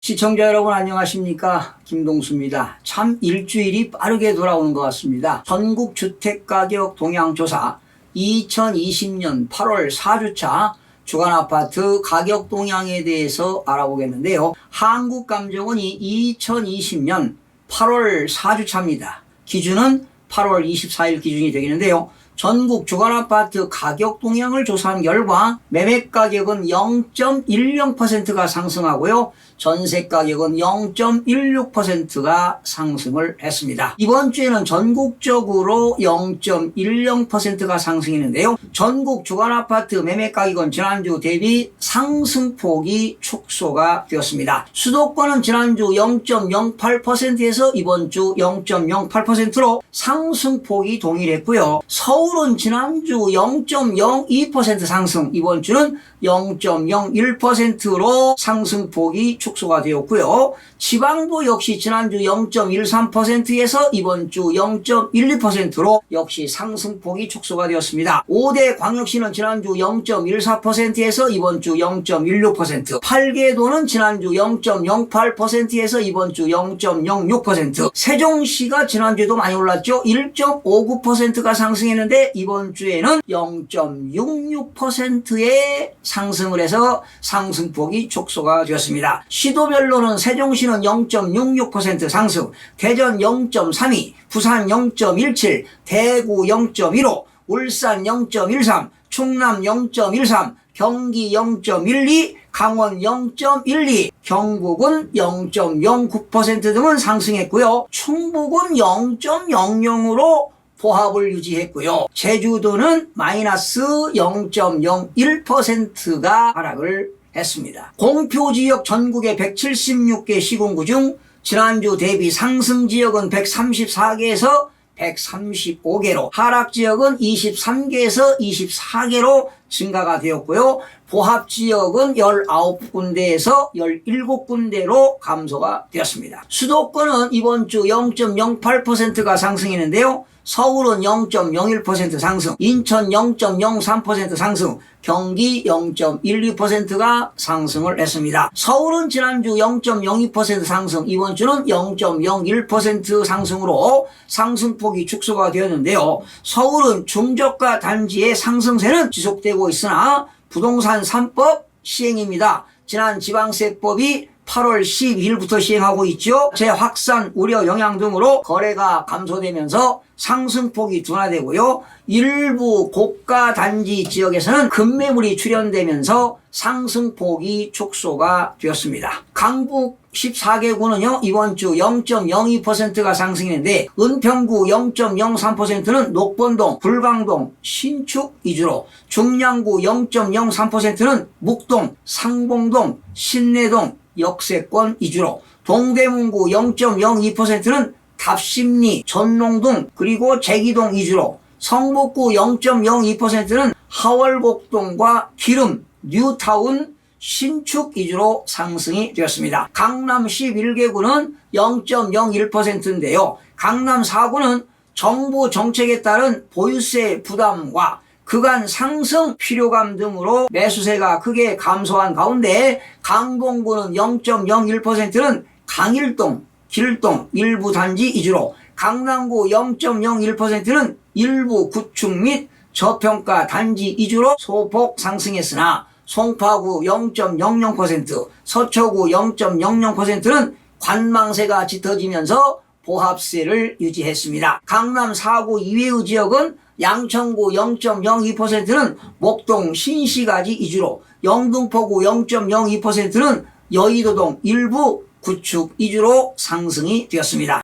시청자 여러분 안녕하십니까, 김동수입니다. 참 일주일이 빠르게 돌아오는 것 같습니다. 전국주택가격 동향조사 2020년 8월 4주차 주간아파트 가격 동향에 대해서 알아보겠는데요. 한국감정원이 2020년 8월 4주차입니다. 기준은 8월 24일 기준이 되겠는데요. 전국 주간아파트 가격 동향을 조사한 결과 매매가격은 0.10%가 상승하고요. 전세가격은 0.16%가 상승을 했습니다. 이번 주에는 전국적으로 0.10%가 상승했는데요. 전국 주간아파트 매매가격은 지난주 대비 상승폭이 축소가 되었습니다. 수도권은 지난주 0.08%에서 이번 주 0.08%로 상승폭이 동일했고요. 서울은 지난주 0.02% 상승, 이번 주는 0.01%로 상승폭이 축소가 되었고요. 지방도 역시 지난주 0.13%에서 이번 주 0.12%로 역시 상승폭이 축소가 되었습니다. 5대 광역시는 지난주 0.14%에서 이번 주 0.16%, 8개도는 지난주 0.08%에서 이번 주 0.06%, 세종시가 지난주에도 많이 올랐죠. 1.59%가 상승했는데 이번 주에는 0.66%의 상승을 해서 상승폭이 축소가 되었습니다. 시도별로는 세종시는 0.66% 상승, 대전 0.32, 부산 0.17, 대구 0.15, 울산 0.13, 충남 0.13, 경기 0.12, 강원 0.12, 경북은 0.09% 등은 상승했고요. 충북은 0.00으로 보합을 유지했고요. 제주도는 마이너스 0.01%가 하락을 했습니다. 공표지역 전국의 176개 시군구 중 지난주 대비 상승 지역은 134개에서 135개로, 하락 지역은 23개에서 24개로 증가가 되었고요. 보합 지역은 19군데에서 17군데로 감소가 되었습니다. 수도권은 이번 주 0.08%가 상승했는데요. 서울은 0.01% 상승, 인천 0.03% 상승, 경기 0.12%가 상승을 했습니다. 서울은 지난주 0.02% 상승, 이번 주는 0.01% 상승으로 상승폭이 축소가 되었는데요. 서울은 중저가 단지의 상승세는 지속되고 있으나 부동산 3법 시행입니다. 지난 지방세법이 8월 12일부터 시행하고 있죠. 재확산 우려 영향 등으로 거래가 감소되면서 상승폭이 둔화되고요. 일부 고가 단지 지역에서는 급매물이 출현되면서 상승폭이 축소가 되었습니다. 강북 14개구는요, 이번 주 0.02%가 상승했는데 은평구 0.03%는 녹번동, 불광동, 신축 위주로, 중량구 0.03%는 묵동, 상봉동, 신내동, 역세권 위주로, 동대문구 0.02%는 답심리, 전농동, 그리고 제기동 위주로, 성북구 0.02%는 하월곡동과 기름, 뉴타운, 신축 위주로 상승이 되었습니다. 강남 11개구는 0.01%인데요. 강남 4구는 정부 정책에 따른 보유세 부담과 그간 상승 필요감 등으로 매수세가 크게 감소한 가운데 강동구는 0.01%는 강일동, 길동 일부 단지 위주로, 강남구 0.01%는 일부 구축 및 저평가 단지 위주로 소폭 상승했으나 송파구 0.00%, 서초구 0.00%는 관망세가 짙어지면서 보합세를 유지했습니다. 강남 4구 이외의 지역은 양천구 0.02%는 목동 신시가지 위주로, 영등포구 0.02%는 여의도동 일부 구축 위주로 상승이 되었습니다.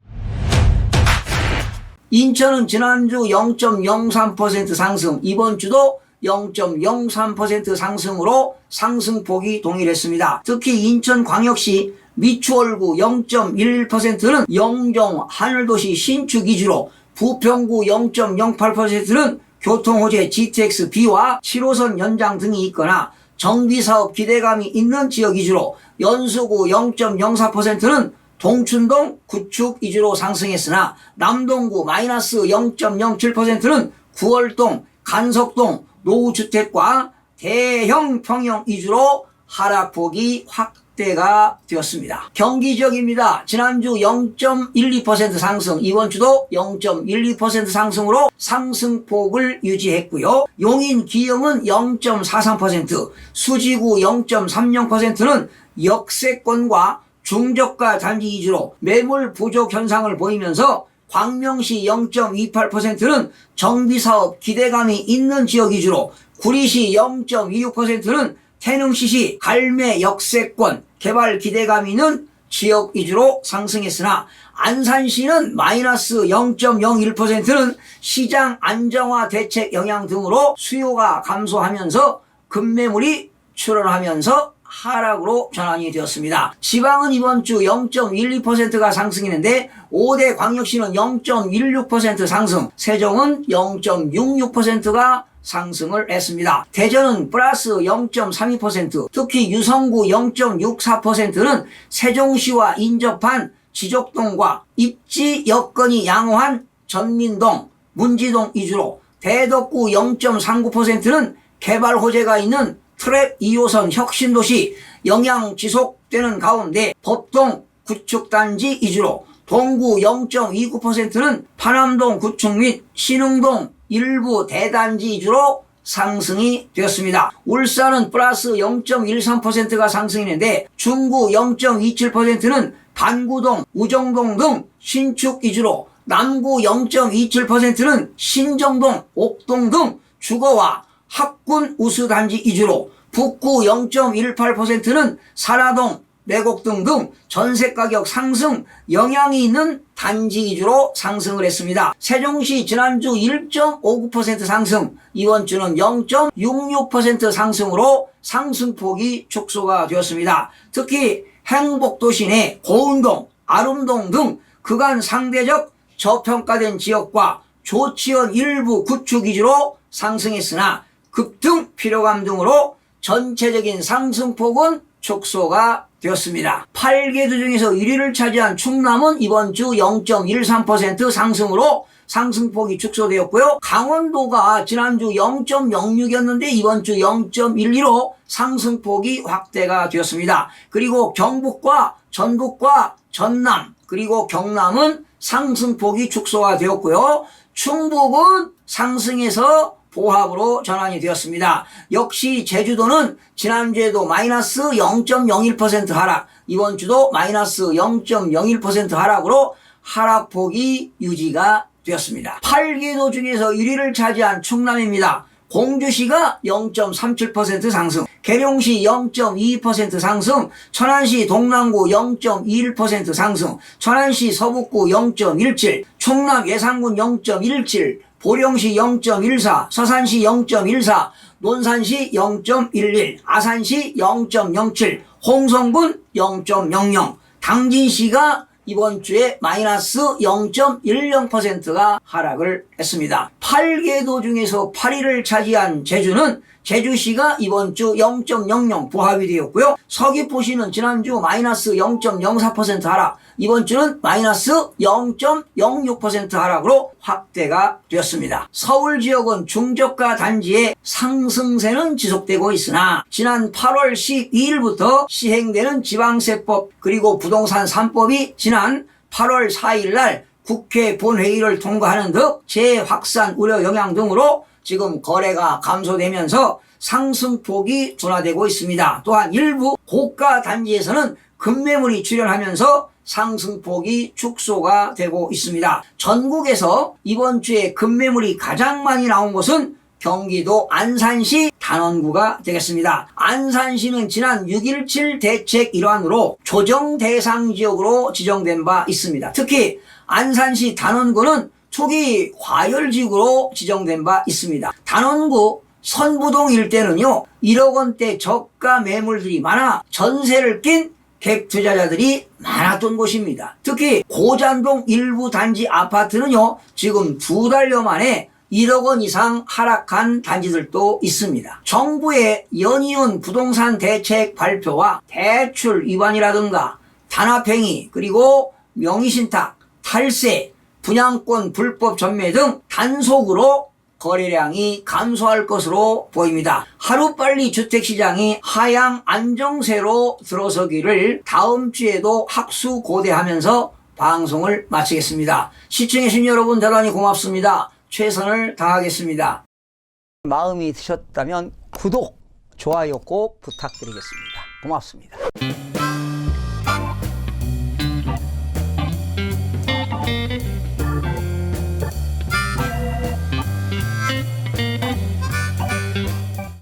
인천은 지난주 0.03% 상승, 이번 주도 0.03% 상승으로 상승폭이 동일했습니다. 특히 인천광역시 미추홀구 0.11%는 영종 하늘도시 신축 위주로, 부평구 0.08%는 교통호재 GTX B와 7호선 연장 등이 있거나 정비사업 기대감이 있는 지역 위주로, 연수구 0.04%는 동춘동 구축 위주로 상승했으나 남동구 마이너스 0.07%는 구월동, 간석동, 노후주택과 대형 평형 위주로 하락폭이 확 확대가 되었습니다. 경기 지역입니다. 지난주 0.12% 상승, 이번 주도 0.12% 상승으로 상승폭을 유지했고요. 용인, 기흥은 0.43%, 수지구 0.30%는 역세권과 중저가 단지 위주로 매물 부족 현상을 보이면서 광명시 0.28%는 정비사업 기대감이 있는 지역 위주로, 구리시 0.26%는 태릉시시 갈매 역세권 개발 기대감이 있는 지역 위주로 상승했으나 안산시는 마이너스 0.01%는 시장 안정화 대책 영향 등으로 수요가 감소하면서 급매물이 출현하면서 하락으로 전환이 되었습니다. 지방은 이번 주 0.12%가 상승했는데 5대 광역시는 0.16% 상승, 세종은 0.66%가 상승을 했습니다. 대전은 플러스 0.32%, 특히 유성구 0.64%는 세종시와 인접한 지족동과 입지 여건이 양호한 전민동, 문지동 위주로, 대덕구 0.39%는 개발 호재가 있는 트랩 2호선 혁신도시 영향 지속되는 가운데 법동 구축단지 위주로, 동구 0.29%는 파남동 구축 및 신흥동 일부 대단지 위주로 상승이 되었습니다. 울산은 플러스 0.13%가 상승했는데 중구 0.27%는 반구동, 우정동 등 신축 위주로, 남구 0.27%는 신정동, 옥동 등 주거와 학군 우수단지 위주로, 북구 0.18%는 산화동, 내곡동 등 전세가격 상승 영향이 있는 단지 위주로 상승을 했습니다. 세종시 지난주 1.59% 상승, 이번 주는 0.66% 상승으로 상승폭이 축소가 되었습니다. 특히 행복도시 내 고운동, 아름동 등 그간 상대적 저평가된 지역과 조치원 일부 구축 위주로 상승했으나 급등 필요감 등으로 전체적인 상승폭은 축소가 되었습니다. 8개 도 중에서 1위를 차지한 충남은 이번 주 0.13% 상승으로 상승폭이 축소되었고요. 강원도가 지난주 0.06이었는데 이번 주 0.12로 상승폭이 확대가 되었습니다. 그리고 경북과 전북과 전남 그리고 경남은 상승폭이 축소가 되었고요. 충북은 상승해서 보합으로 전환이 되었습니다. 역시 제주도는 지난주에도 마이너스 0.01% 하락, 이번 주도 마이너스 0.01% 하락으로 하락폭이 유지가 되었습니다. 8개도 중에서 1위를 차지한 충남입니다. 공주시가 0.37% 상승, 계룡시 0.22% 상승, 천안시 동남구 0.21% 상승, 천안시 서북구 0.17, 충남 예산군 0.17, 보령시 0.14, 서산시 0.14, 논산시 0.11, 아산시 0.07, 홍성군 0.00, 당진시가 이번 주에 마이너스 0.10%가 하락을 했습니다. 8개도 중에서 8위를 차지한 제주는 제주시가 이번 주 0.00 보합이 되었고요. 서귀포시는 지난주 마이너스 0.04% 하락, 이번 주는 마이너스 0.06% 하락으로 확대가 되었습니다. 서울 지역은 중저가 단지의 상승세는 지속되고 있으나 지난 8월 12일부터 시행되는 지방세법 그리고 부동산 3법이 지난 8월 4일 날 국회 본회의를 통과하는 등 재확산 우려 영향 등으로 지금 거래가 감소되면서 상승폭이 둔화되고 있습니다. 또한 일부 고가 단지에서는 급매물이 출현하면서 상승폭이 축소가 되고 있습니다. 전국에서 이번 주에 급매물이 가장 많이 나온 곳은 경기도 안산시 단원구가 되겠습니다. 안산시는 지난 6.17 대책 일환으로 조정 대상 지역으로 지정된 바 있습니다. 특히 안산시 단원구는 초기 과열지구로 지정된 바 있습니다. 단원구 선부동 일대는요 1억 원대 저가 매물들이 많아 전세를 낀 갭 투자자들이 많았던 곳입니다. 특히 고잔동 일부 단지 아파트는요 지금 2달여 만에 1억 원 이상 하락한 단지들도 있습니다. 정부의 연이은 부동산 대책 발표와 대출 위반이라든가 단합행위 그리고 명의신탁, 탈세, 분양권 불법 전매 등 단속으로 거래량이 감소할 것으로 보입니다. 하루빨리 주택시장이 하향 안정세로 들어서기를 다음 주에도 학수고대하면서 방송을 마치겠습니다. 시청해주신 여러분 대단히 고맙습니다. 최선을 다하겠습니다. 마음이 드셨다면 구독, 좋아요 꼭 부탁드리겠습니다. 고맙습니다.